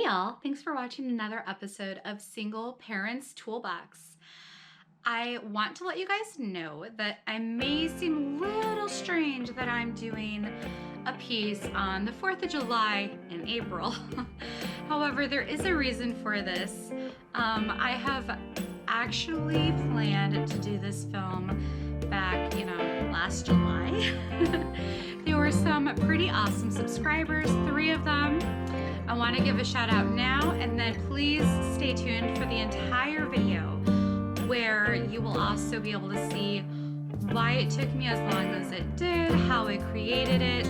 Hey y'all, thanks for watching another episode of Single Parents Toolbox. I want to let you guys know that I may seem a little strange that I'm doing a piece on the 4th of July in April. However, there is a reason for this. I have actually planned to do this film back, last July. There were some pretty awesome subscribers, 3 of them. I want to give a shout out now, and then please stay tuned for the entire video where you will also be able to see why it took me as long as it did, how I created it,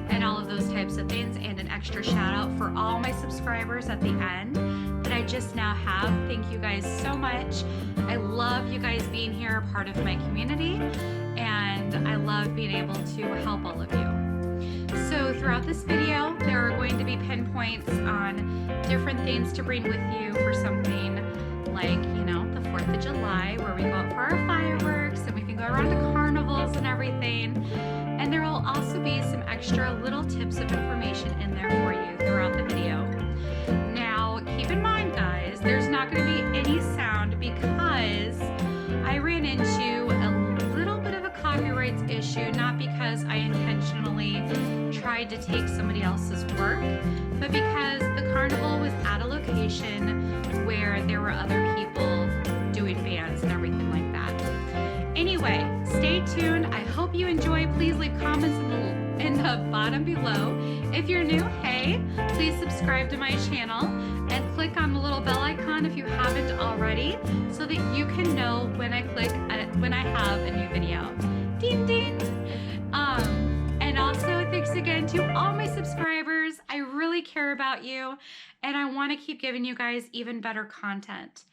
and all of those types of things, and an extra shout out for all my subscribers at the end that I just now have. Thank you guys so much. I love you guys being here, part of my community, and I love being able to help all of you. So throughout this video, there are going to be pinpoints on different things to bring with you for something like, the 4th of July, where we go out for our fireworks and we can go around to carnivals and everything. And there will also be some extra little tips of information in there for you throughout the video. Now, keep in mind, guys, there's not going to be any sound because I ran into a little bit of a copyrights issue, not because I intentionally tried to take somebody else's work, but because the carnival was at a location where there were other people doing bands and everything like that. Anyway, stay tuned. I hope you enjoy. Please leave comments in the bottom below. If you're new, hey, please subscribe to my channel and click on the little bell icon if you haven't already, so that you can know when I have a new video. Ding ding. And also thanks again to all my subscribers. I really care about you, and I want to keep giving you guys even better content.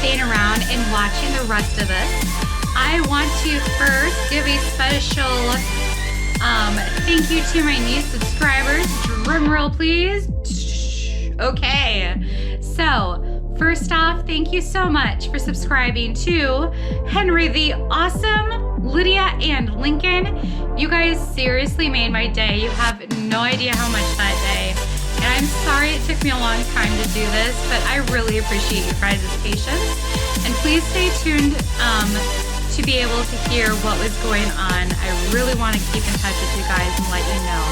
staying around and watching the rest of this. I want to first give a special thank you to my new subscribers. Drum roll, please. Okay, so first off, thank you so much for subscribing to Henry the Awesome, Lydia, and Lincoln. You guys seriously made my day. You have no idea how much that day. And I'm sorry it took me a long time to do this, but I really appreciate you guys' patience. And please stay tuned to be able to hear what was going on. I really want to keep in touch with you guys and let you know.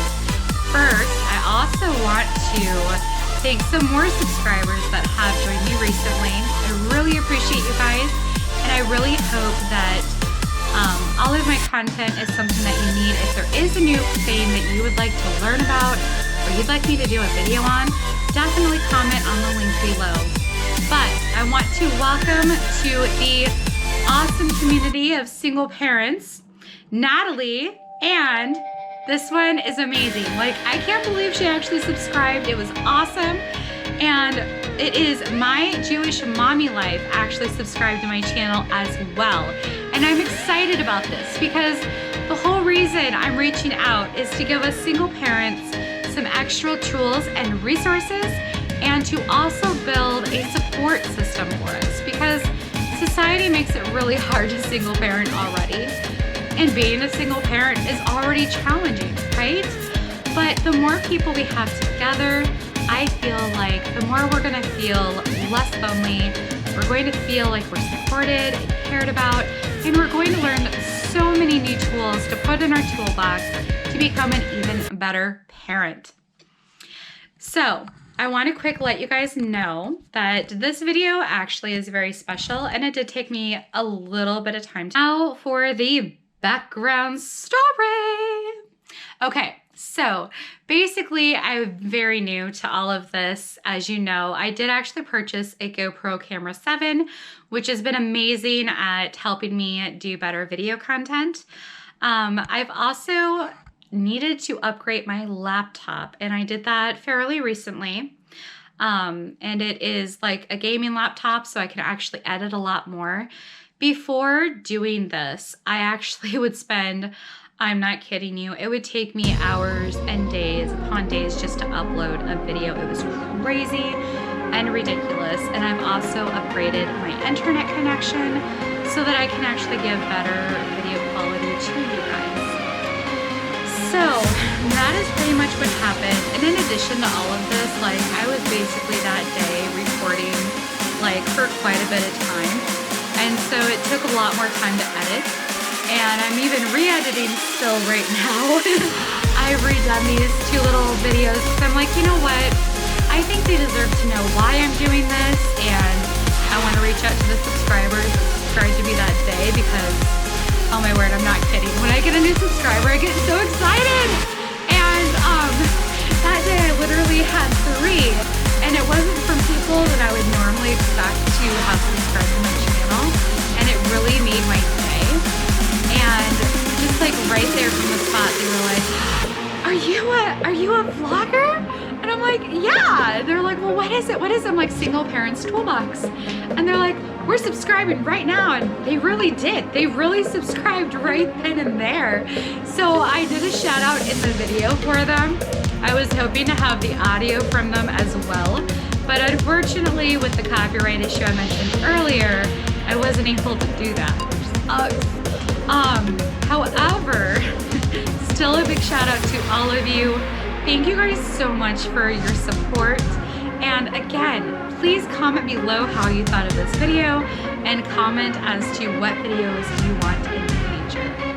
First, I also want to thank some more subscribers that have joined me recently. I really appreciate you guys, and I really hope that all of my content is something that you need. If there is a new thing that you would like to learn about or you'd like me to do a video on, definitely comment on the link below. But I want to welcome to the awesome community of single parents, Natalie, and this one is amazing. Like, I can't believe she actually subscribed. It was awesome. And it is My Jewish Mommy Life actually subscribed to my channel as well. And I'm excited about this because the whole reason I'm reaching out is to give us single parents some extra tools and resources, and to also build a support system for us, because society makes it really hard to single parent already. And being a single parent is already challenging, right? But the more people we have together, I feel like the more we're gonna feel less lonely, we're going to feel like we're supported and cared about, and we're going to learn so many new tools to put in our toolbox to become an even better parent. So, I want to quick let you guys know that this video actually is very special, and it did take me a little bit of time. Now for the background story. Okay, so basically I'm very new to all of this. As you know, I did actually purchase a GoPro Camera 7, which has been amazing at helping me do better video content. I've also needed to upgrade my laptop, and I did that fairly recently. And it is like a gaming laptop, so I can actually edit a lot more. Before doing this, I actually would spend, I'm not kidding you, it would take me hours and days upon days just to upload a video. It was crazy and ridiculous. And I've also upgraded my internet connection so that I can actually give better video quality to you guys. So that is pretty much what happened. And in addition to all of this, like, I was basically that day recording like for quite a bit of time. And so it took a lot more time to edit. And I'm even re-editing still right now. I've redone these 2 little videos because I'm like, you know what? I think they deserve to know why I'm doing this. And I want to reach out to the subscribers that subscribed to me that day because, oh my word, I'm not kidding. When I get a new subscriber, I get so excited. And that day I literally had 3. And it wasn't from people that I would normally expect to have subscribed to my channel. And it really made my day. And just like right there from the spot, they were like, are you a vlogger? And I'm like, yeah. They're like, well, what is it? What is it? I'm like, Single Parents Toolbox. And they're like, we're subscribing right now. And they really did. They really subscribed right then and there. So I did a shout out in the video for them. I was hoping to have the audio from them as well. But unfortunately, with the copyright issue I mentioned earlier, I wasn't able to do that, which sucks. However, still a big shout out to all of you. Thank you guys so much for your support. And again, please comment below how you thought of this video and comment as to what videos you want in the future.